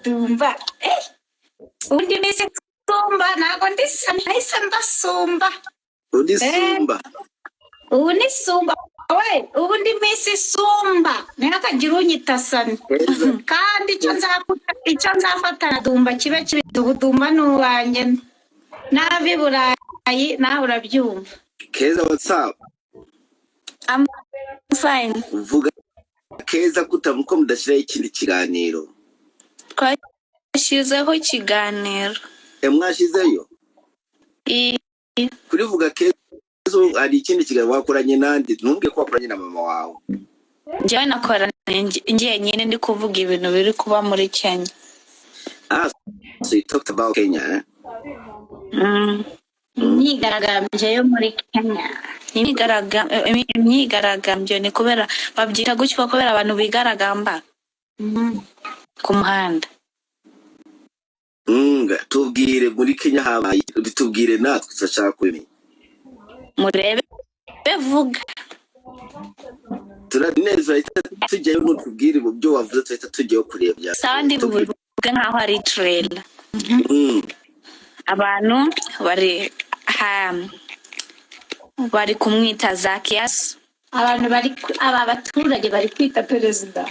dumba undi Miss Sumba ntabwo nahise mbasumba Undi Sumba ubu ni Sumba we ubundi Miss Sumba ntihakagire unyita Sani kandi icyo nzafatana dumba kibe kibizi ubudumba n'uwanjye n'ab'i Burayi nawe urabyumva. Keza, what's up? I'm fine. Vuga Keza ko mudashyiraho ikindi kiganiro. Twashyizeho ikiganiro. Mwashyizeyo? Kuri Vuga Keza hari ikindi kiganiro wakoranye nande? Ntumbwe ko wakoranye na mama wawe. Njyewe nakoranye ngiye nyine ndi kuvuga ibintu biri kuba muri Kenya. So you talked about Kenya, eh? Imyigaragambyo yo muri Kenya. Imyigaragambyo ni kubera babyita gutyo kubera abantu bigaragamba ku muhanda. Tubwire muri Kenya habaye, bitubwire natwe turashaka kumenya. Murebe Vuga. Turanezwa tujyayo n'utubwire ibyo wavuze tuhita tujyayo kureba. Sandi buvuga nkaho ari trailer. Abantu bari kumwita Zacchaeus. Abaturage bari kwita perezida.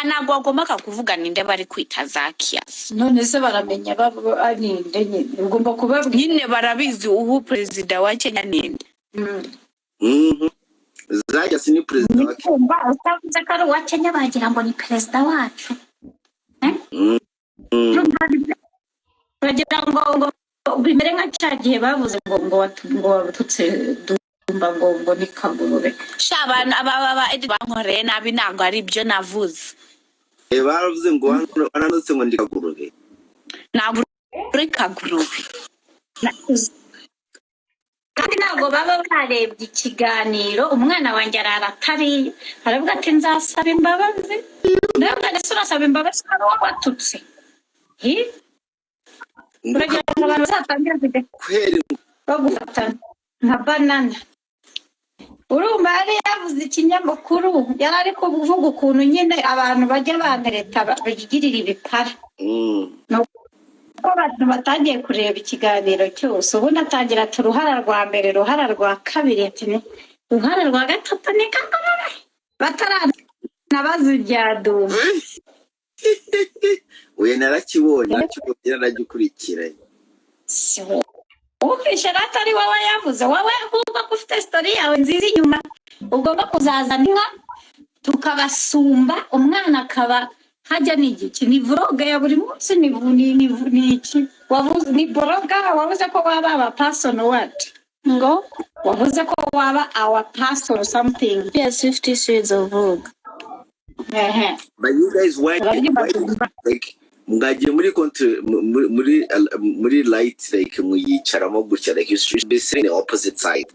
Ntabwo agomba kuvuga ninde bari kwita Zacchaeus. None se baramenya ninde nyine ugomba kubabwira nyine barabizi ubu perezida wa Kenya ninde. Zacchaeus ni perezida wa Kenya. Usavuze ko ari uwa Kenya bagira ngo ni perezida wacu. Bagira ngo bimere nka cya gihe bavuze ngo watutse dumba ngo ni kagurube. Shabana aba Edi bankoreye nabi ntabwo ari byo navuze. Baravuze ngo wananutse ngo ndi kagurube. Ntabwo uri kagurube. Kandi ntabwo baba barebye ikiganiro umwana wanjye atariye aravuga ati nzasaba imbabazi. Ndavuga ati urasaba imbabazi ari wowe watutse. Uragira ngo abantu bazatangira kujya bagufatana nka banana. Urumva yari yavuze ikinyamakuru yari ari kuvuga ukuntu nyine abantu bajya bantereta bagirira ibipara. Ko abantu batangiye kureba ikiganiro cyose ubu natangira ati uruhara rwa mbere uruhara rwa kabiri ati uruhara rwa gatatu ni kagurube bataranabaza ibya dumba. Uye narakibonye naragikurikiranye. Ufishe atari wowe yavuze wowe ugomba ufite story yawe nziza inyuma ugomba kuzazana inka tukabasumba umwana akaba hajya n'igiki ni vlog ya buri munsi ni iki wavuze ni bloga wavuze ko waba aba person what ngo wavuze ko waba our person or something. Yes, 50 shades of vlog. But you guys why like mugajye muri light like muyicaramo gutya like you should be sitting the opposite side.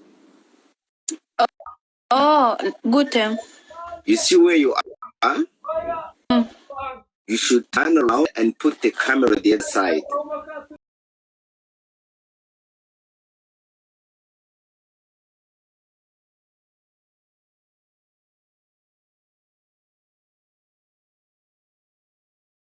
Oh, good. You see where you are? You should turn around and put the camera the other side.